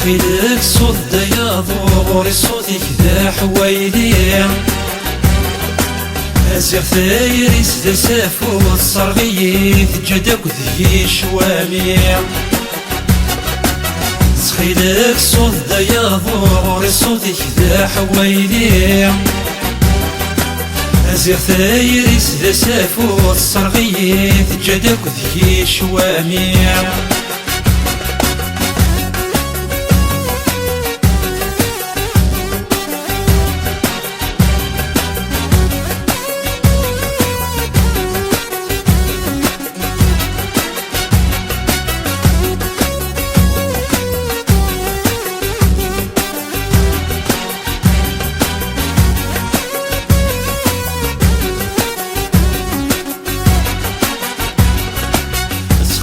تخيلك صوت يا ضوري صوتك ذا حويلي أزيغ ثايري سدا سافو الصرغي تجدك ذي شوامي تخيلك صوت يا ضوري صوتك ذا حويلي أزيغ ثايري سدا سافو الصرغي تجدك ذي شوامي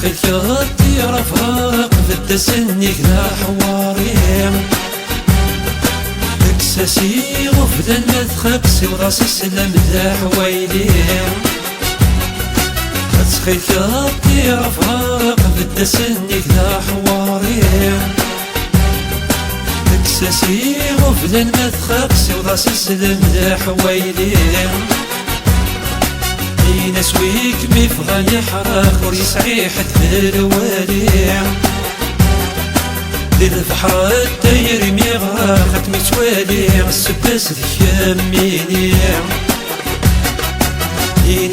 تخيل غطي رفاق في سنك ذا حواري اكساسي غفلا ما تخبسي وراسي سلم ذا حويلي تخيل غطي رفاق في سنك ذا حواري اكساسي غفلا ما تخبسي وراسي سلم ذا حويلي نسويك مفغى يحرق وريسعي حتى الوالي ذي البحر الداير ميغرق متوالي السباس ذي يميني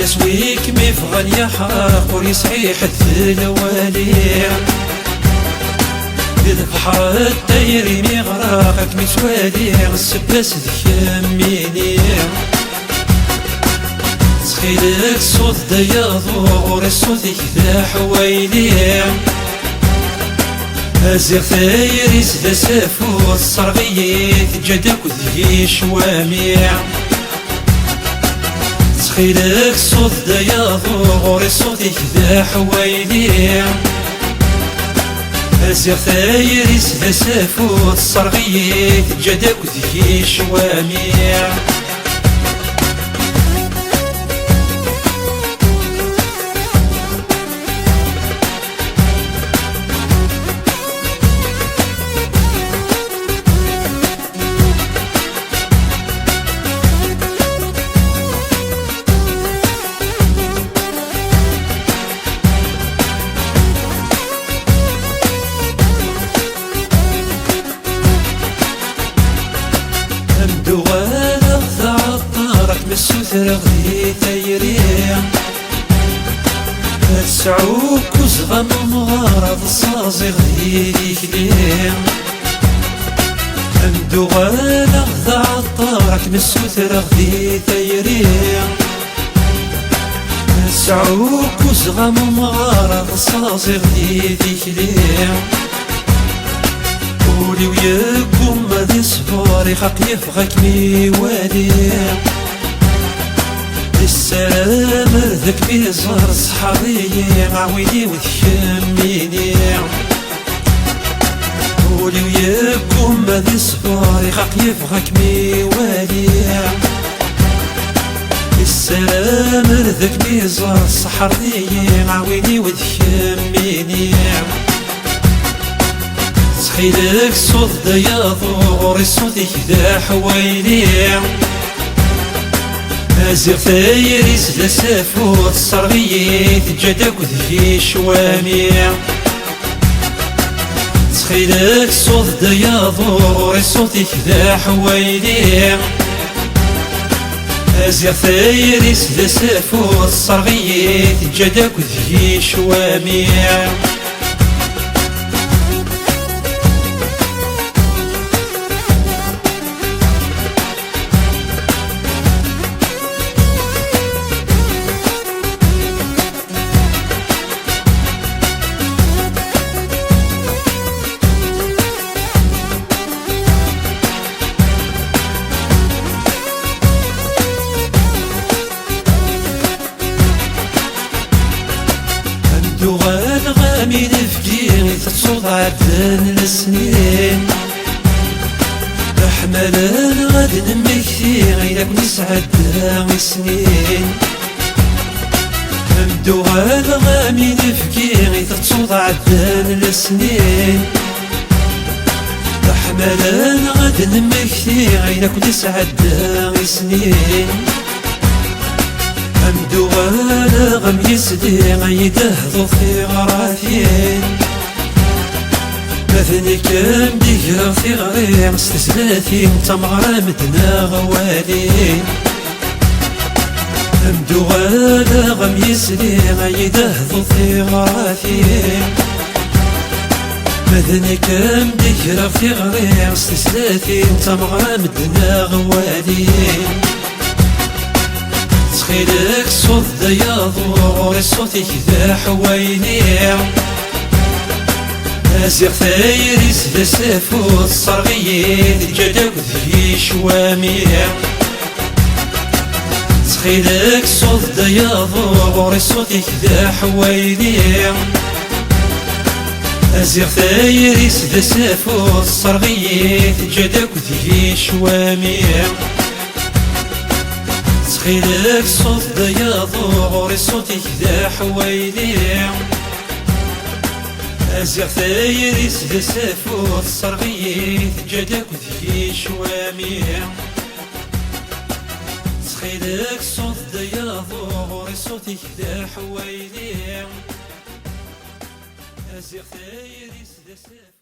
نسويك مفغى يحرق وريسعي حتى الوالي ذي البحر الداير ميغرق متوالي السباس ذي يميني تخيلك صوت يا ضوري صوتك ذا حويلي أزيغ ثايري سدا سافو الصرغي تجدك ذي شوامي تخيلك صوت يا ضوري صوتك ذا حويلي أزيغ ثايري سدا سافو الصرغي تجدك ذي شوامي دوغانا ثعطارك بالسوثر غدي ثيري تسعوك وزغم مغارض الصازي غدي ذيكلي دوغانا ثعطارك بالسوثر غدي ثيري تسعوك وزغم مغارض الصازي غدي ذيكلي قولي وياكم ذي صفاري خاق يفغك ميوالي السلام ذاك بيزار صحابي معويلي وذياميني قولي وياكم ذي صفاري خاق يفغك ميوالي السلام ذاك بيزار صحابي معويلي وذياميني تخيلك صوت يا ضوري صوتك ذا حويلي أزيغ ثايري سدا سافو الصرغي تجدك ذي شوامي تخيلك صوت يا ضوري صوتك ذا حويلي أزيغ ثايري سدا سافو الصرغي تجدك ذي شوامي دوغان غامي نفكي تصوض عدن السنين أحملان غاد نمكثي غيرك نسعد سنين مدوغان غامي نفكي غير تصوض عدن السنين مالا غاد نمكتي غير كل سعد سنين أمدوغالا غم يسدي غيدهضو في غرافين مثني كم ديكرا في غريم استسلاتي تمغرا مدنا غوالين أمدوغالا غم يسدي غيدهضو في غرافين مثني كم ديكرا في غريم استسلاتي تمغرا مدنا غوالين تخيلك صوت دياضو غوري صوتك ذا حويني أزيغ ثايريس ذا سافو الصرغيين الجداو ذي شوامي تخيلك صوت دياضو غوري صوتك ذا حويني أزيغ ثايريس ذا سافو الصرغيين الجداو ذي شوامي تخيلك صوت دياضو غوري صوتك ذا حويلي أزيغ ثايريس ذا سافو الصرغيين جداك ذي شوامي تخيلك صوت دياضو غوري صوتك ذا حويلي أزيغ ثايريس ذا سافو